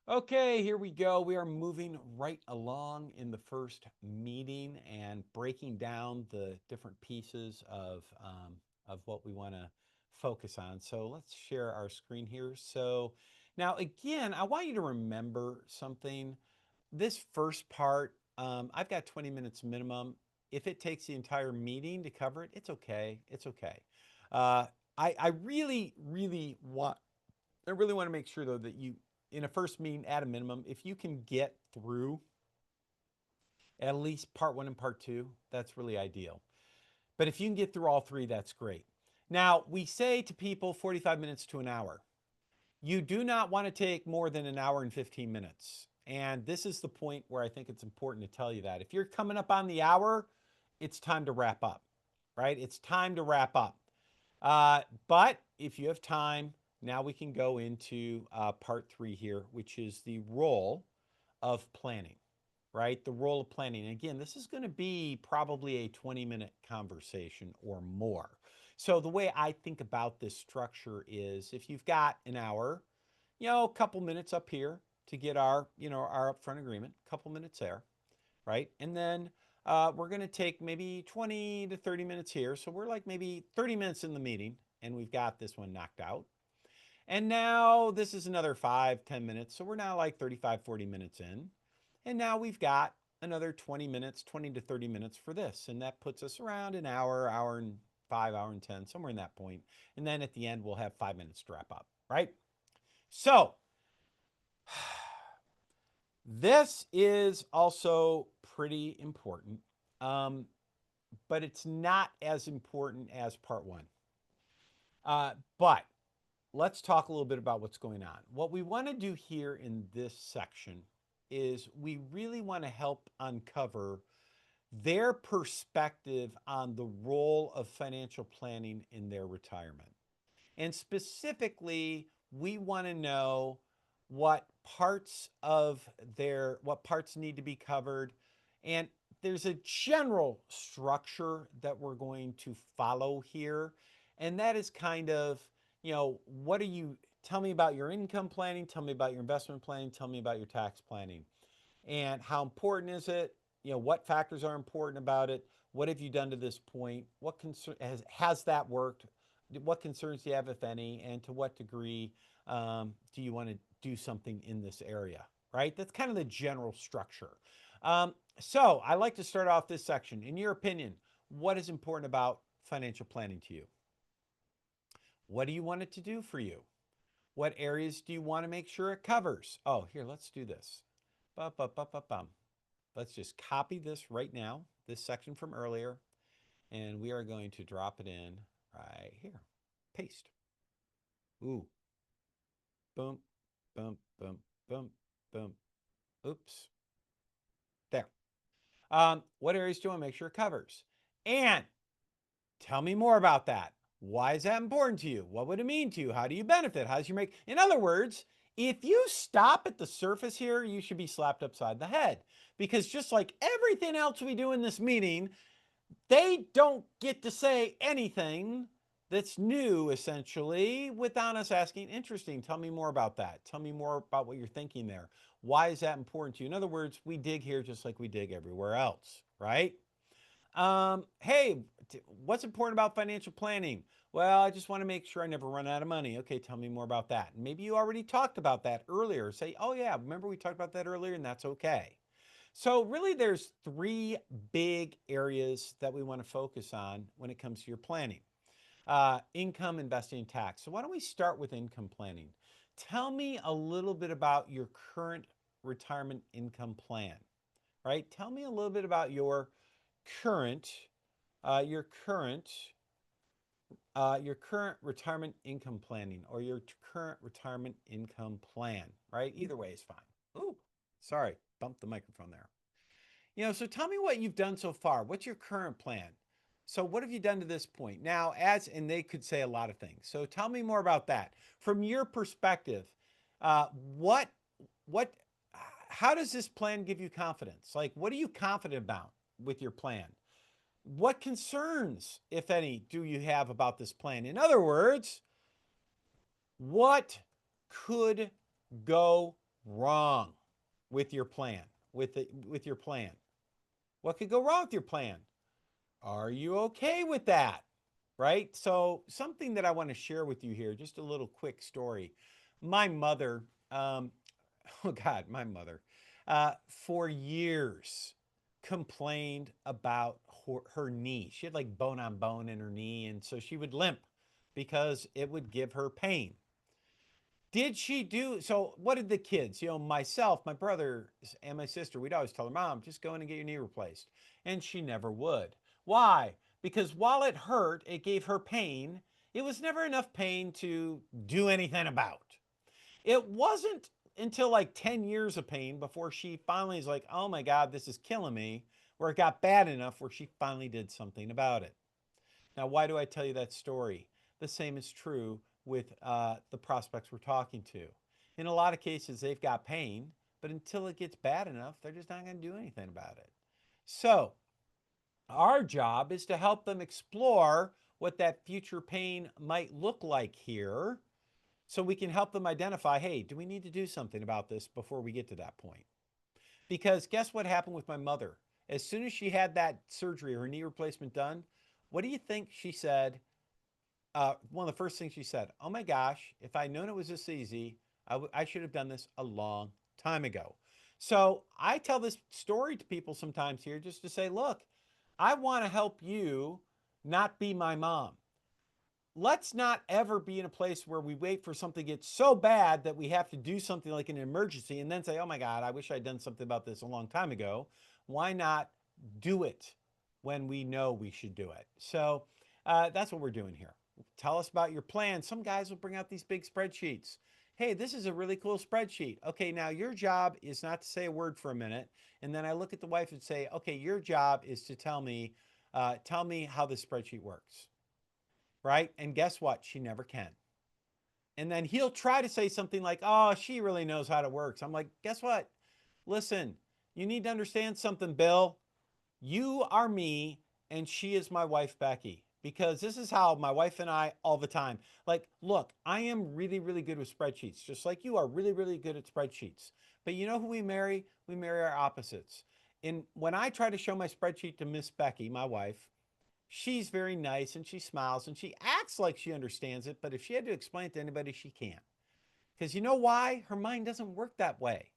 Okay, here we go. We are moving right along in the first meeting and breaking down the different pieces of what we want to focus on. So let's share our screen here. So now, again, I want you to remember something. This first part, I've got 20 minutes minimum. If it takes the entire meeting to cover it, it's okay. It's okay. Uh, I really want to make sure though that you in a first meeting at a minimum, if you can get through at least part one and part two, that's really ideal. But if you can get through all three, that's great. Now, we say to people 45 minutes to an hour. You do not want to take more than an hour and 15 minutes. And this is the point where I think it's important to tell you that. If you're coming up on the hour, it's time to wrap up, right? It's time to wrap up. But if you have time, now we can go into part three here, which is the role of planning, right? The role of planning. And again, this is going to be probably a 20-minute conversation or more. So the way I think about this structure is if you've got an hour, a couple minutes up here to get our upfront agreement, a couple minutes there, right? And then we're going to take maybe 20 to 30 minutes here. So we're like maybe 30 minutes in the meeting and we've got this one knocked out. And now this is another 5, 10 minutes. So we're now like 35, 40 minutes in. And now we've got another 20 minutes, 20 to 30 minutes for this. And that puts us around an hour, hour and 5, hour and 10, somewhere in that point. And then at the end, we'll have 5 minutes to wrap up, right? So this is also pretty important, um, but it's not as important as part one. But let's talk a little bit about what's going on. What we want to do here in this section is we really want to help uncover their perspective on the role of financial planning in their retirement. And specifically, we want to know what parts need to be covered. And there's a general structure that we're going to follow here. And that is kind of, what are you tell me about your income planning, tell me about your investment planning, tell me about your tax planning. And how important is it? What factors are important about it? What have you done to this point? What concern has that worked? What concerns do you have, if any, and to what degree do you want to do something in this area? Right? That's kind of the general structure. So I like to start off this section. In your opinion, what is important about financial planning to you? What do you want it to do for you? What areas do you want to make sure it covers? Oh, here, let's do this. Ba-ba-ba-ba-bum. Let's just copy this right now, this section from earlier, and we are going to drop it in right here. Paste. Ooh. Boom, boom, boom, boom, boom. Oops. There. What areas do you want to make sure it covers? And tell me more about that. Why is that important to you? What would it mean to you? How do you benefit? How does you make? In other words, if you stop at the surface here, you should be slapped upside the head. Because just like everything else we do in this meeting, they don't get to say anything that's new, essentially, without us asking, interesting, tell me more about that. Tell me more about what you're thinking there. Why is that important to you? In other words, we dig here just like we dig everywhere else, right? Hey, what's important about financial planning? Well, I just want to make sure I never run out of money. Okay, tell me more about that. Maybe you already talked about that earlier. Say, oh, yeah, remember we talked about that earlier, and that's okay. So, really, there's three big areas that we want to focus on when it comes to your planning: income, investing, and tax. So, why don't we start with income planning? Tell me a little bit about your current retirement income plan, right? Tell me a little bit about current, your current, your current retirement income planning or your current retirement income plan, right? Either way is fine. Ooh, sorry, bumped the microphone there. So tell me what you've done so far. What's your current plan? So what have you done to this point? Now, and they could say a lot of things. So tell me more about that. From your perspective, uh, what, what, how does this plan give you confidence? Like, what are you confident about with your plan? What concerns, if any, do you have about this plan? In other words, what could go wrong with your plan? With your plan? What could go wrong with your plan? Are you okay with that? Right? So, something that I want to share with you here, just a little quick story. My mother, oh God, my mother, for years complained about her knee. She had like bone on bone in her knee, and so she would limp because it would give her pain. Did she do so? What did the kids, myself, my brother, and my sister, we'd always tell her, Mom, just go in and get your knee replaced. And she never would. Why? Because while it hurt, it gave her pain. It was never enough pain to do anything about. It wasn't until like 10 years of pain before she finally is like, oh my God, this is killing me, where it got bad enough where she finally did something about it. Now, why do I tell you that story? The same is true with the prospects we're talking to. In a lot of cases, they've got pain, but until it gets bad enough, they're just not going to do anything about it. So, our job is to help them explore what that future pain might look like here so we can help them identify, hey, do we need to do something about this before we get to that point? Because guess what happened with my mother? As soon as she had that surgery, her knee replacement done, what do you think she said? One of the first things she said, oh my gosh, if I'd known it was this easy, I should have done this a long time ago. So I tell this story to people sometimes here just to say, look, I want to help you not be my mom. Let's not ever be in a place where we wait for something to get so bad that we have to do something like an emergency and then say, oh my God, I wish I'd done something about this a long time ago. Why not do it when we know we should do it? So that's what we're doing here. Tell us about your plan. Some guys will bring out these big spreadsheets. Hey, this is a really cool spreadsheet. Okay, now your job is not to say a word for a minute. And then I look at the wife and say, okay, your job is to tell me how the spreadsheet works, right? And guess what? She never can. And then he'll try to say something like, oh, she really knows how it works. I'm like, guess what? Listen, you need to understand something, Bill. You are me, and she is my wife, Becky. Because this is how my wife and I all the time. Like, look, I am really, really good with spreadsheets, just like you are really, really good at spreadsheets. But you know who we marry? We marry our opposites. And when I try to show my spreadsheet to Miss Becky, my wife, she's very nice and she smiles and she acts like she understands it. But if she had to explain it to anybody, she can't. Because you know why? Her mind doesn't work that way.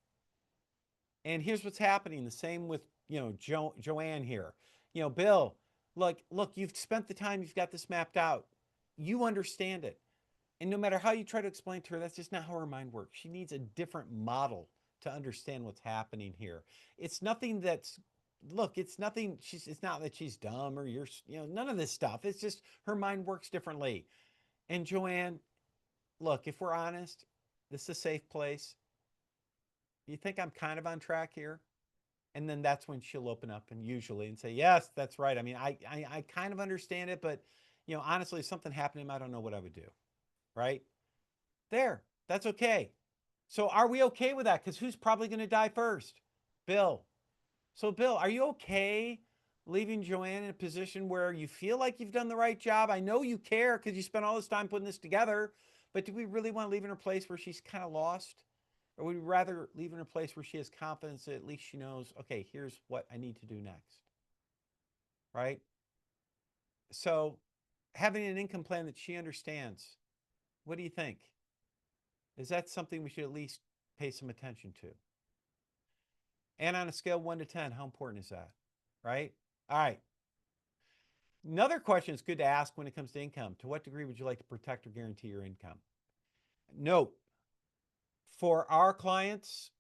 And here's what's happening. The same with, Joanne here. Bill, look, you've spent the time, you've got this mapped out. You understand it. And no matter how you try to explain to her, that's just not how her mind works. She needs a different model to understand what's happening here. It's nothing that's look, it's nothing it's not that she's dumb or you're, none of this stuff. It's just her mind works differently. And Joanne, look, if we're honest, this is a safe place. You think I'm kind of on track here? And then that's when she'll open up and usually and say, yes, that's right. I mean, I kind of understand it, but honestly, if something happened to him, I don't know what I would do. Right? There. That's okay. So are we okay with that? Because who's probably going to die first? Bill. So, Bill, are you okay leaving Joanne in a position where you feel like you've done the right job? I know you care because you spent all this time putting this together, but do we really want to leave in a place where she's kind of lost? Or would we rather leave in a place where she has confidence that at least she knows, okay, here's what I need to do next, right? So, having an income plan that she understands, what do you think? Is that something we should at least pay some attention to? And on a scale of 1 to 10, how important is that? Right? All right. Another question is good to ask when it comes to income. To what degree would you like to protect or guarantee your income? Note, for our clients,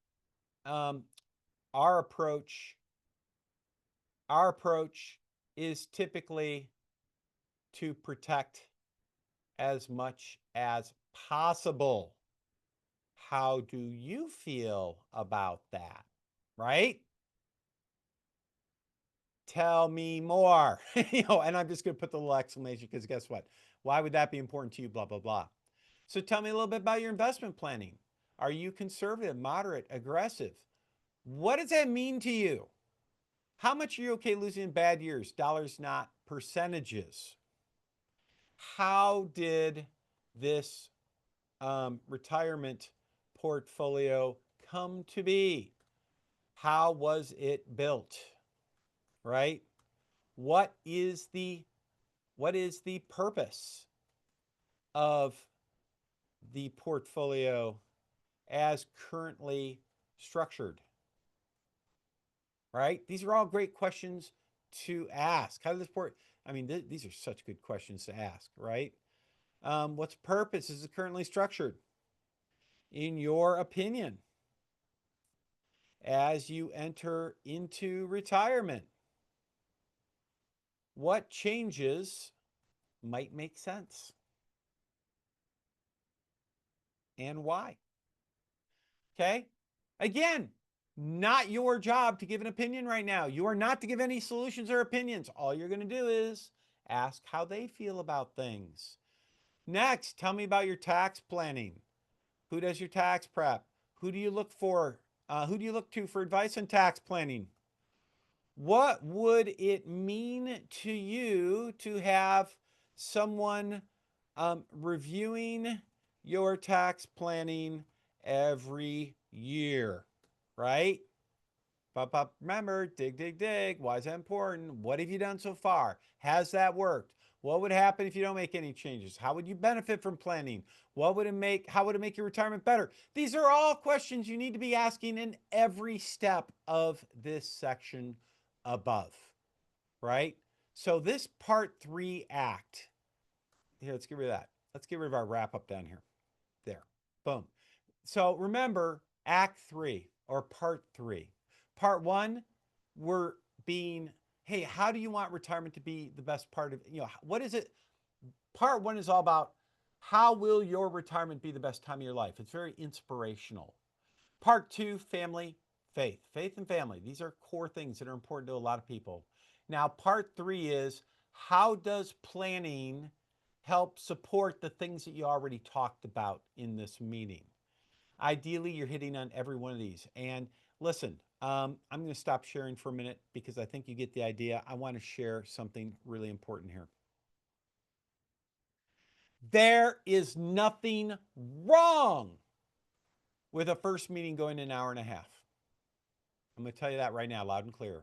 um, our approach, our approach is typically to protect as much as possible. How do you feel about that? Right? Tell me more. And I'm just going to put the little exclamation because guess what? Why would that be important to you? Blah, blah, blah. So tell me a little bit about your investment planning. Are you conservative, moderate, aggressive? What does that mean to you? How much are you okay losing in bad years? Dollars, not percentages. How did this retirement portfolio come to be? How was it built? Right? What is the purpose of the portfolio as currently structured? Right? These are all great questions to ask. How does this I mean, these are such good questions to ask, right? What's purpose is it currently structured? In your opinion, as you enter into retirement, what changes might make sense and why? Okay. Again, not your job to give an opinion right now. You are not to give any solutions or opinions. All you're going to do is ask how they feel about things. Next, tell me about your tax planning. Who does your tax prep? Who do you look for? Who do you look to for advice on tax planning? What would it mean to you to have someone reviewing your tax planning every year, right? But remember, dig, dig, dig. Why is that important? What have you done so far? Has that worked? What would happen if you don't make any changes? How would you benefit from planning? How would it make your retirement better? These are all questions you need to be asking in every step of this section above, right? So this part 3 act, here, let's get rid of that. Let's get rid of our wrap up down here. There, boom. So remember act 3 or part 3. Part 1, we're being, hey, how do you want retirement to be the best part of, what is it? Part 1 is all about how will your retirement be the best time of your life? It's very inspirational. Part 2, family, faith. Faith and family. These are core things that are important to a lot of people. Now, part 3 is how does planning help support the things that you already talked about in this meeting? Ideally, you're hitting on every one of these. And listen, I'm going to stop sharing for a minute because I think you get the idea. I want to share something really important here. There is nothing wrong with a first meeting going an hour and a half. I'm going to tell you that right now, loud and clear.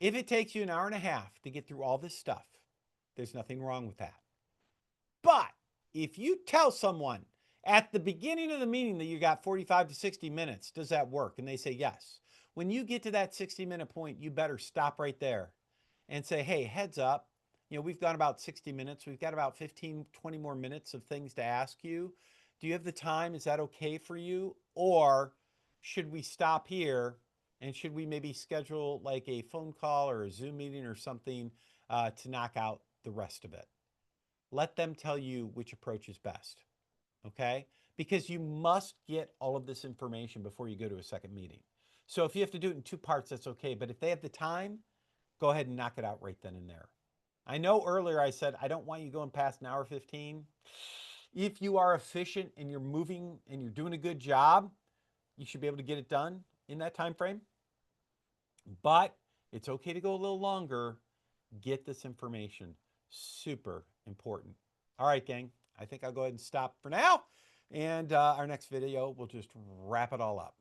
If it takes you an hour and a half to get through all this stuff, there's nothing wrong with that. But if you tell someone at the beginning of the meeting that you got 45 to 60 minutes, does that work? And they say yes. When you get to that 60-minute point, you better stop right there and say, hey, heads up. We've gone about 60 minutes. We've got about 15, 20 more minutes of things to ask you. Do you have the time? Is that okay for you? Or should we stop here? And should we maybe schedule like a phone call or a Zoom meeting or something to knock out the rest of it? Let them tell you which approach is best, okay? Because you must get all of this information before you go to a second meeting. So if you have to do it in 2 parts, that's okay. But if they have the time, go ahead and knock it out right then and there. I know earlier I said, I don't want you going past an hour 15. If you are efficient and you're moving and you're doing a good job, you should be able to get it done in that time frame. But it's okay to go a little longer. Get this information. Super important. All right, gang. I think I'll go ahead and stop for now. And our next video, we'll just wrap it all up.